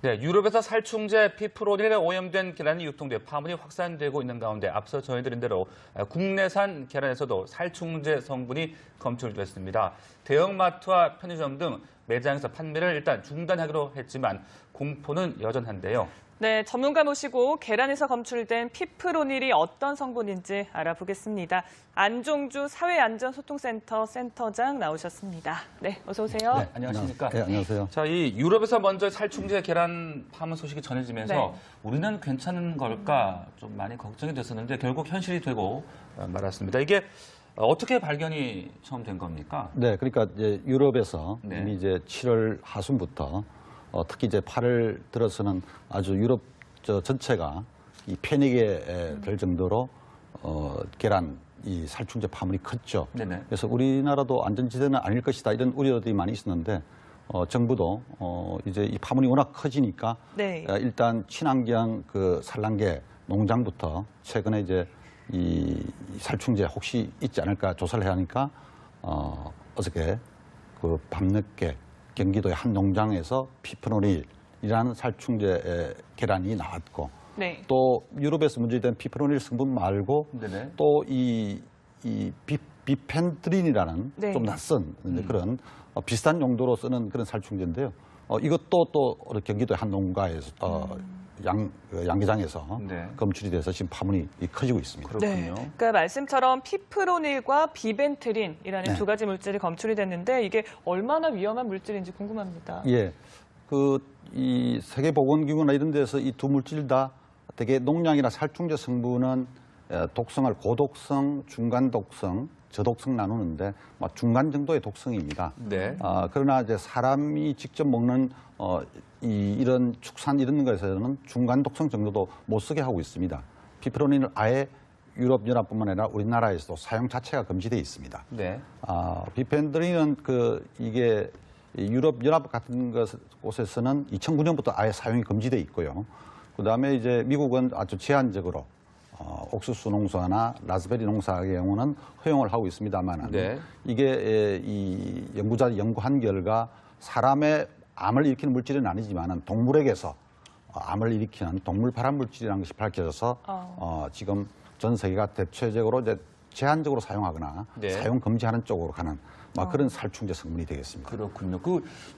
네, 유럽에서 살충제 피프로닐에 오염된 계란이 유통돼 파문이 확산되고 있는 가운데 앞서 전해드린 대로 국내산 계란에서도 살충제 성분이 검출됐습니다. 대형마트와 편의점 등 매장에서 판매를 일단 중단하기로 했지만 공포는 여전한데요. 네, 전문가 모시고 계란에서 검출된 피프로닐이 어떤 성분인지 알아보겠습니다. 안종주 사회안전소통센터 센터장 나오셨습니다. 네, 어서 오세요. 네, 안녕하십니까? 네, 안녕하세요. 자, 이 유럽에서 먼저 살충제 계란 파문 소식이 전해지면서 네. 우리는 괜찮은 걸까 좀 많이 걱정이 됐었는데 결국 현실이 되고 말았습니다. 이게 어떻게 발견이 처음 된 겁니까? 네, 그러니까 이제 유럽에서 네. 이미 이제 7월 하순부터 특히 이제 8월 들어서는 아주 유럽 전체가 이 패닉에 될 정도로 계란 이 살충제 파문이 컸죠. 네네. 그래서 우리나라도 안전지대는 아닐 것이다 이런 우려들이 많이 있었는데 정부도 이제 이 파문이 워낙 커지니까 네. 일단 친환경 그 산란계 농장부터 최근에 이제 이 살충제 혹시 있지 않을까 조사를 해야 하니까 어저께 그 밤늦게 경기도의 한 농장에서 피프로닐이라는 살충제 계란이 나왔고 네. 또 유럽에서 문제된 피프로닐 성분 말고 네네. 또 이 비펜드린이라는 네. 좀 낯선 그런 비슷한 용도로 쓰는 그런 살충제인데요. 이것도 또 경기도의 한 농가에서 양계장에서 네. 검출이 돼서 지금 파문이 커지고 있습니다. 그렇군요. 네. 그러니까 말씀처럼 피프로닐과 비벤트린이라는 네. 두 가지 물질이 검출이 됐는데 이게 얼마나 위험한 물질인지 궁금합니다. 예, 이 세계보건기구나 이런 데서 이 두 물질 다 되게 농약이나 살충제 성분은 독성을 고독성, 중간 독성, 저독성 나누는데 중간 정도의 독성입니다. 네. 그러나 이제 사람이 직접 먹는 이런 축산 이런 것에서는 중간 독성 정도도 못 쓰게 하고 있습니다. 피프로닌을 아예 유럽연합뿐만 아니라 우리나라에서도 사용 자체가 금지되어 있습니다. 네. 비펜드린은 이게 유럽연합 같은 곳에서는 2009년부터 아예 사용이 금지되어 있고요. 그다음에 이제 미국은 아주 제한적으로 옥수수 농사나 라즈베리 농사의 경우는 허용을 하고 있습니다만 네. 이게 이 연구자들이 연구한 결과 사람의 암을 일으키는 물질은 아니지만 동물에게서 암을 일으키는 동물 발암 물질이라는 것이 밝혀져서 지금 전 세계가 대체적으로 이제 제한적으로 사용하거나 네. 사용 금지하는 쪽으로 가는 그런 살충제 성분이 되겠습니다. 그렇군요.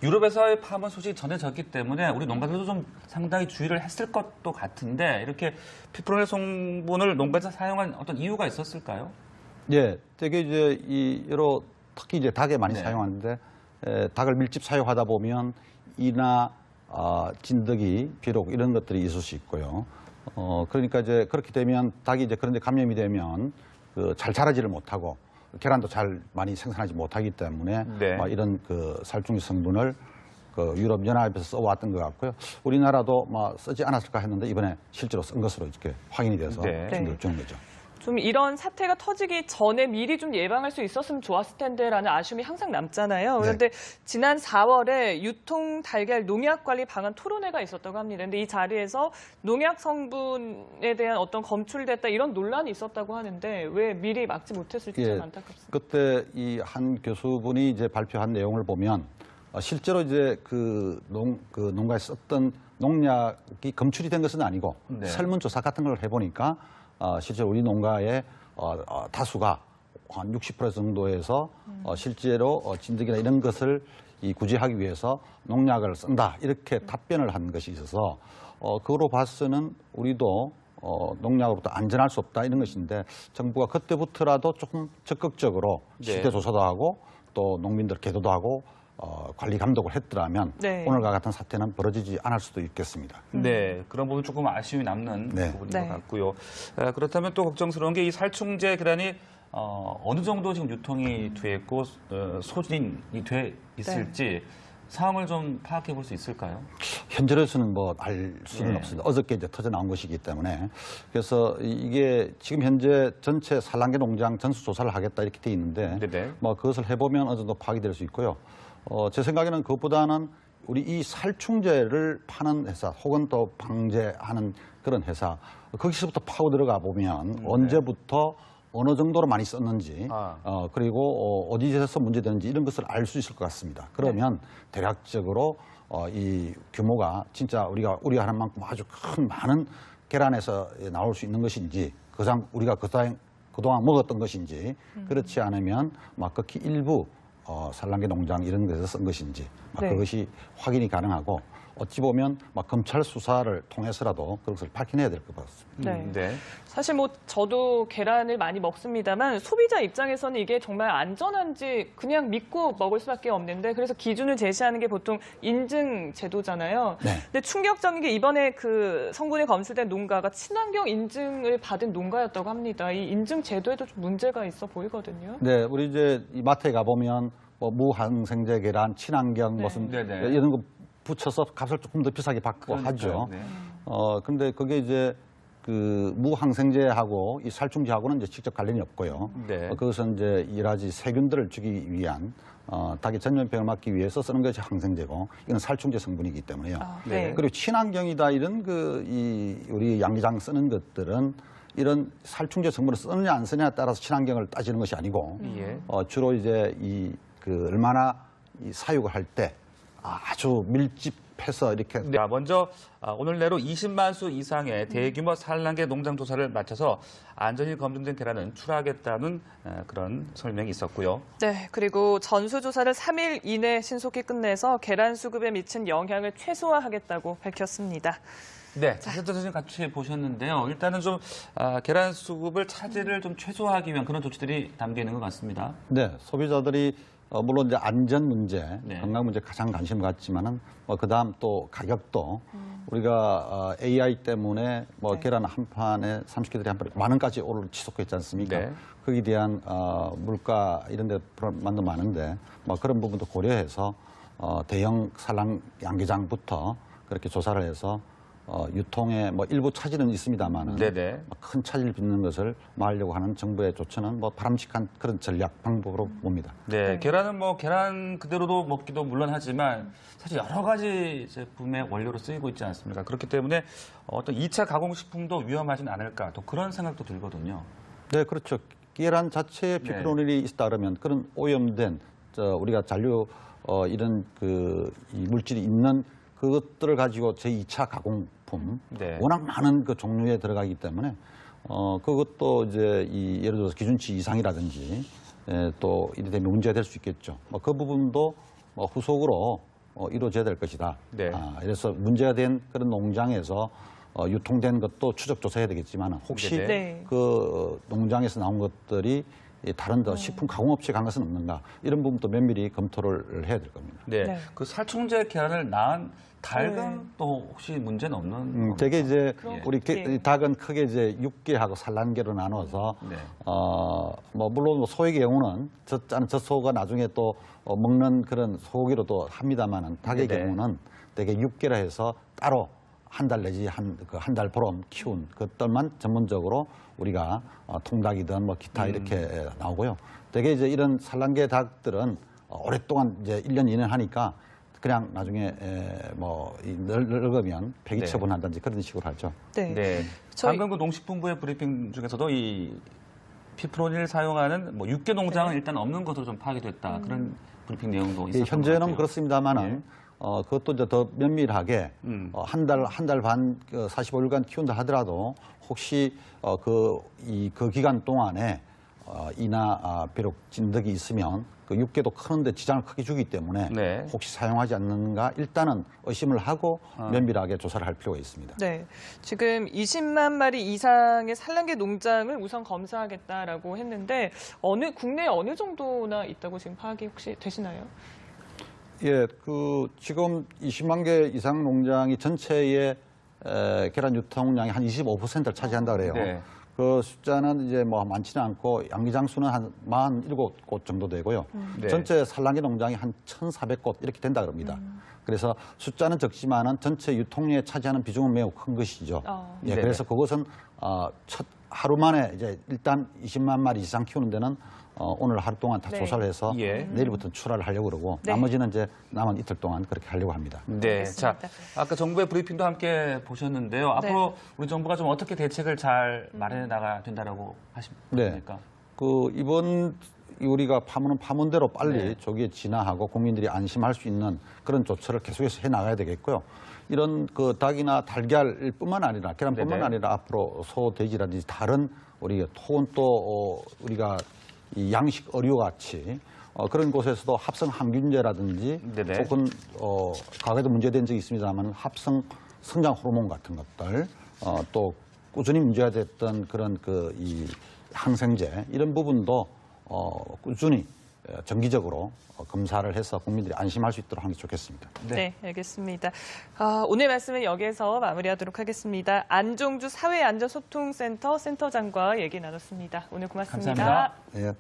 유럽에서의 파문 소식이 전해졌기 때문에 우리 농가들도 좀 상당히 주의를 했을 것도 같은데 이렇게 피프로닐 성분을 농가에서 사용한 어떤 이유가 있었을까요? 예, 되게 이제 특히 이제 닭에 많이 네. 사용하는데 닭을 밀집 사육하다 보면 이나 진드기, 비록 이런 것들이 있을 수 있고요. 그러니까 이제 그렇게 되면 닭이 이제 그런데 감염이 되면 잘 자라지를 못하고 계란도 잘 많이 생산하지 못하기 때문에 네. 이런 살충제 성분을 유럽 연합에서 써왔던 것 같고요. 우리나라도 쓰지 않았을까 했는데 이번에 실제로 쓴 것으로 이렇게 확인이 돼서 네. 좀 결정한 거죠. 좀 이런 사태가 터지기 전에 미리 좀 예방할 수 있었으면 좋았을 텐데라는 아쉬움이 항상 남잖아요. 그런데 지난 4월에 유통 달걀 농약 관리 방안 토론회가 있었다고 합니다. 그런데 이 자리에서 농약 성분에 대한 어떤 검출됐다 이런 논란이 있었다고 하는데 왜 미리 막지 못했을지 참 안타깝습니다. 그때 이 한 교수분이 이제 발표한 내용을 보면 실제로 이제 농가에 썼던 농약이 검출이 된 것은 아니고 네. 설문조사 같은 걸 해보니까 실제로 우리 농가의 다수가 한 60% 정도에서 실제로 진드기나 이런 것을 구제하기 위해서 농약을 쓴다 이렇게 답변을 한 것이 있어서 그거로 봐서는 우리도 농약으로부터 안전할 수 없다 이런 것인데 정부가 그때부터라도 조금 적극적으로 실태 조사도 하고 또 농민들 계도도 하고 관리 감독을 했더라면 오늘과 같은 사태는 벌어지지 않을 수도 있겠습니다. 네, 그런 부분 조금 아쉬움이 남는 부분인 것 같고요. 그렇다면 또 걱정스러운 게 이 살충제 계란이 어느 정도 지금 유통이 돼 있고 소진이 돼 있을지 상황을 좀 파악해 볼 수 있을까요? 현재로서는 알 수는 없습니다. 어저께 이제 터져 나온 것이기 때문에 그래서 이게 지금 현재 전체 산란계 농장 전수 조사를 하겠다 이렇게 돼 있는데 그것을 해보면 어느 정도 파악이 될 수 있고요. 제 생각에는 그것보다는 우리 이 살충제를 파는 회사 혹은 또 방제하는 그런 회사 거기서부터 파고 들어가 보면 언제부터 어느 정도로 많이 썼는지 그리고 어디에서 문제되는지 이런 것을 알 수 있을 것 같습니다. 그러면 대략적으로 이 규모가 진짜 우리가 우려하는 만큼 아주 큰 많은 계란에서 나올 수 있는 것인지, 그상 우리가 그동안 먹었던 것인지, 그렇지 않으면 막 극히 일부 산란계 농장 이런 데서 쓴 것인지 네. 그것이 확인이 가능하고, 어찌 보면 막 검찰 수사를 통해서라도 그것을 밝혀내야 될 것 같습니다. 네. 네. 사실 뭐 저도 계란을 많이 먹습니다만 소비자 입장에서는 이게 정말 안전한지 그냥 믿고 먹을 수밖에 없는데, 그래서 기준을 제시하는 게 보통 인증 제도잖아요. 네. 근데 충격적인 게 이번에 그 성분이 검출된 농가가 친환경 인증을 받은 농가였다고 합니다. 이 인증 제도에도 좀 문제가 있어 보이거든요. 네, 우리 이제 이 마트에 가보면 뭐 무항생제 계란, 친환경 네. 무슨 네네. 이런 거 붙여서 값을 조금 더 비싸게 받고 그러니까요. 하죠. 네. 근데 그게 이제 그 무항생제하고 이 살충제하고는 이제 직접 관련이 없고요. 네. 그것은 이제 여러 가지 세균들을 주기 위한 닭의 전염병을 막기 위해서 쓰는 것이 항생제고, 이건 살충제 성분이기 때문에요. 네. 그리고 친환경이다 이런 우리 양계장 쓰는 것들은 이런 살충제 성분을 쓰느냐 안 쓰느냐에 따라서 친환경을 따지는 것이 아니고, 예. 주로 이제 얼마나 이 사육을 할 때 아주 밀집해서 이렇게 네, 먼저 오늘 내로 20만 수 이상의 대규모 산란계 농장 조사를 마쳐서 안전이 검증된 계란은 출하하겠다는 그런 설명이 있었고요. 네, 그리고 전수조사를 3일 이내 신속히 끝내서 계란 수급에 미친 영향을 최소화하겠다고 밝혔습니다. 네, 자세한 사진 같이 보셨는데요. 일단은 좀 계란 수급을 차질을 좀 최소화하기 위한 그런 조치들이 담겨 있는 것 같습니다. 네, 소비자들이 물론 이제 안전 문제, 네. 건강 문제 가장 관심 갖지만은 그다음 또 가격도 우리가 AI 때문에 네. 계란 한 판에 30개들이 한 판에 만 원까지 오를 지속했지 않습니까? 네. 거기에 대한 물가 이런 데 불만도 많은데 그런 부분도 고려해서 대형 산란 양계장부터 그렇게 조사를 해서 유통에 일부 차질은 있습니다만은 네네. 큰 차질 빚는 것을 막으려고 하는 정부의 조처는 바람직한 그런 전략 방법으로 봅니다. 네, 계란은 계란 그대로도 먹기도 물론 하지만 사실 여러 가지 제품의 원료로 쓰이고 있지 않습니까? 그렇기 때문에 어떤 2차 가공식품도 위험하진 않을까, 또 그런 생각도 들거든요. 네, 그렇죠. 계란 자체에 네. 피프로닐이 있다 그러면 그런 오염된 우리가 잔류 이런 이 물질이 있는 그것들을 가지고 제2차 가공품 네. 워낙 많은 그 종류에 들어가기 때문에 그것도 이제 예를 들어서 기준치 이상이라든지 또 이래 되면 문제가 될 수 있겠죠. 그 부분도 후속으로 이루어져야 될 것이다. 네. 그래서 문제가 된 그런 농장에서 유통된 것도 추적 조사해야 되겠지만 혹시 네. 그 농장에서 나온 것들이 다른 식품 가공업체에 간 것은 없는가, 이런 부분도 면밀히 검토를 해야 될 겁니다. 네, 네. 그 살충제 계란을 낳은 닭은 또 혹시 문제는 없는 겁니까? 되게 이제 그럼 우리 예. 닭은 크게 이제 육계하고 산란계로 나눠서 네. 물론 소의 경우는 젖소가 나중에 또 먹는 그런 소고기로도 합니다만은 닭의 네. 경우는 되게 육계라 해서 따로 한 달 내지 한 달 보름 키운 것들만 전문적으로 우리가 통닭이든 기타 이렇게 나오고요. 되게 이제 이런 산란계 닭들은 오랫동안 이제 1년, 2년 하니까 그냥 나중에 늙으면 폐기 네. 처분한다든지 그런 식으로 하죠. 네. 네. 저희- 방금 그 농식품부의 브리핑 중에서도 이 피프로닐 사용하는 육계 농장은 네. 일단 없는 것으로 좀 파악이 됐다. 그런 브리핑 내용도 있었던 것 현재는 같아요. 그렇습니다만은 그것도 이제 더 면밀하게 한 달 반 45일간 키운다 하더라도 혹시 그 기간 동안에 이나 비록 진드기 있으면 그 육계도 크는데 지장을 크게 주기 때문에 네. 혹시 사용하지 않는가 일단은 의심을 하고 면밀하게 조사를 할 필요가 있습니다. 네, 지금 20만 마리 이상의 산란계 농장을 우선 검사하겠다라고 했는데 국내에 어느 정도나 있다고 지금 파악이 혹시 되시나요? 예, 지금 20만 개 이상 농장이 전체의 계란 유통량의 한 25%를 차지한다 그래요. 네. 그 숫자는 이제 많지는 않고 양기장 수는 한 47곳 정도 되고요. 네. 전체 산란계 농장이 한 1,400곳 이렇게 된다 그럽니다. 그래서 숫자는 적지만은 전체 유통량에 차지하는 비중은 매우 큰 것이죠. 예, 네네. 그래서 그것은 하루 만에 이제 일단 20만 마리 이상 키우는 데는 오늘 하루 동안 다 네. 조사를 해서 예. 내일부터 출하를 하려고 그러고 네. 나머지는 이제 남은 이틀 동안 그렇게 하려고 합니다. 네. 자, 알겠습니다. 아까 정부의 브리핑도 함께 보셨는데요. 앞으로 우리 정부가 좀 어떻게 대책을 잘 마련해 나가야 된다라고 네. 하십니까? 이번 우리가 파문은 파문대로 빨리 네. 조기에 진화하고 국민들이 안심할 수 있는 그런 조처를 계속해서 해 나가야 되겠고요. 이런 닭이나 달걀뿐만 아니라 계란뿐만 네네. 아니라 앞으로 소, 돼지라든지 다른 우리가 토온 또 우리가 이 양식 의료 같이 그런 곳에서도 합성 항균제라든지 네네. 혹은 과거에도 문제된 적이 있습니다만 합성 성장 호르몬 같은 것들 또 꾸준히 문제가 됐던 그런 이 항생제 이런 부분도 꾸준히 정기적으로 검사를 해서 국민들이 안심할 수 있도록 하는 게 좋겠습니다. 네, 알겠습니다. 오늘 말씀은 여기서 마무리하도록 하겠습니다. 안종주 사회안전소통센터 센터장과 얘기 나눴습니다. 오늘 고맙습니다. 감사합니다. 예.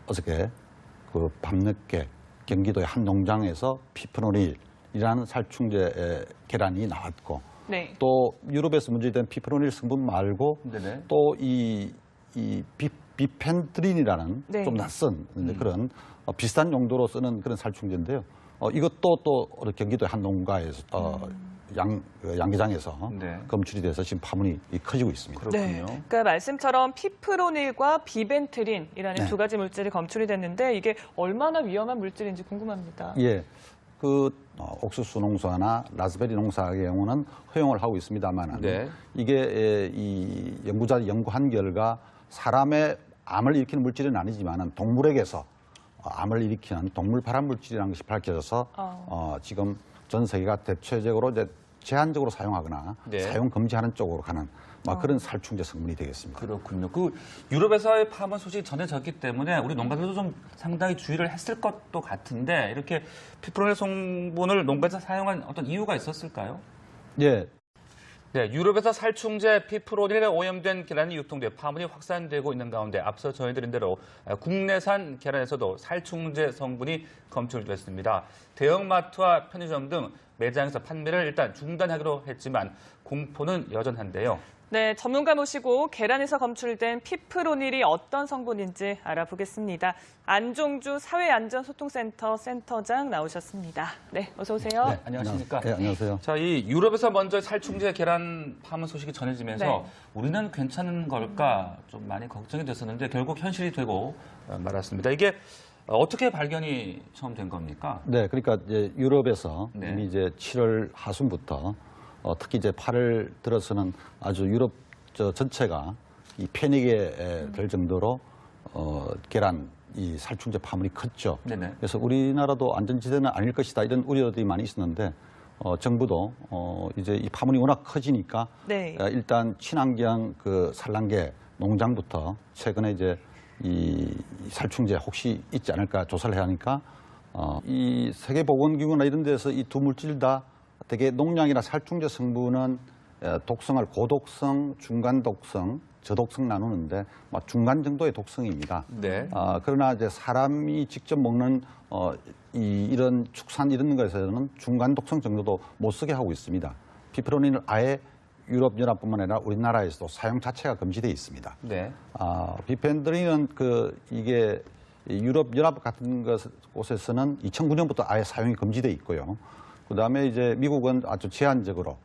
어저께 밤늦게 경기도의 한 농장에서 피프로닐이라는 살충제 계란이 나왔고 네. 또 유럽에서 문제된 피프로닐 성분 말고 네네. 또 이 비펜드린이라는 네. 좀 낯선 그런 비슷한 용도로 쓰는 그런 살충제인데요. 이것도 또 경기도의 한 농가에서 양계장에서 네. 검출이 돼서 지금 파문이 커지고 있습니다. 네. 그렇군요. 그러니까 말씀처럼 피프로닐과 비벤트린이라는 네. 두 가지 물질이 검출이 됐는데 이게 얼마나 위험한 물질인지 궁금합니다. 예. 옥수수 농사나 라즈베리 농사의 경우는 허용을 하고 있습니다만 네. 이게 이 연구자들이 연구한 결과 사람의 암을 일으키는 물질은 아니지만 동물에게서 암을 일으키는 동물 발암 물질이라는 것이 밝혀져서 지금 전 세계가 대체적으로 이제 제한적으로 사용하거나 네. 사용 금지하는 쪽으로 가는 그런 살충제 성분이 되겠습니다. 그렇군요. 유럽에서의 파문 소식이 전해졌기 때문에 우리 농가들도 좀 상당히 주의를 했을 것도 같은데 이렇게 피프로닐 성분을 농가에서 사용한 어떤 이유가 있었을까요? 예. 네, 유럽에서 살충제 피프로닐에 오염된 계란이 유통돼 파문이 확산되고 있는 가운데 앞서 전해드린 대로 국내산 계란에서도 살충제 성분이 검출됐습니다. 대형마트와 편의점 등 매장에서 판매를 일단 중단하기로 했지만 공포는 여전한데요. 네, 전문가 모시고 계란에서 검출된 피프로닐이 어떤 성분인지 알아보겠습니다. 안종주 사회안전소통센터 센터장 나오셨습니다. 네, 어서 오세요. 네, 안녕하십니까? 네, 안녕하세요. 자, 이 유럽에서 먼저 살충제 계란 파문 소식이 전해지면서 네. 우리는 괜찮은 걸까 좀 많이 걱정이 됐었는데 결국 현실이 되고 말았습니다. 이게 어떻게 발견이 처음 된 겁니까? 네, 그러니까 이제 유럽에서 네. 이미 이제 7월 하순부터 특히 이제 8월 들어서는 아주 유럽 전체가 이 패닉에 될 정도로 계란 이 살충제 파문이 컸죠. 네네. 그래서 우리나라도 안전지대는 아닐 것이다 이런 우려들이 많이 있었는데 정부도 이제 이 파문이 워낙 커지니까 네. 일단 친환경 산란계 농장부터 최근에 이제 이 살충제 혹시 있지 않을까 조사를 해야 하니까 이 세계보건기구나 이런 데서 이 두 물질 다 되게 농약이나 살충제 성분은 독성을 고독성, 중간독성, 저독성 나누는데 중간 정도의 독성입니다. 네. 그러나 이제 사람이 직접 먹는 이런 축산 이런 것에서는 중간 독성 정도도 못 쓰게 하고 있습니다. 피프로닌을 아예 유럽연합뿐만 아니라 우리나라에서도 사용 자체가 금지되어 있습니다. 네. 비펜드린은 이게 유럽연합 같은 곳에서는 2009년부터 아예 사용이 금지되어 있고요. 그다음에 이제 미국은 아주 제한적으로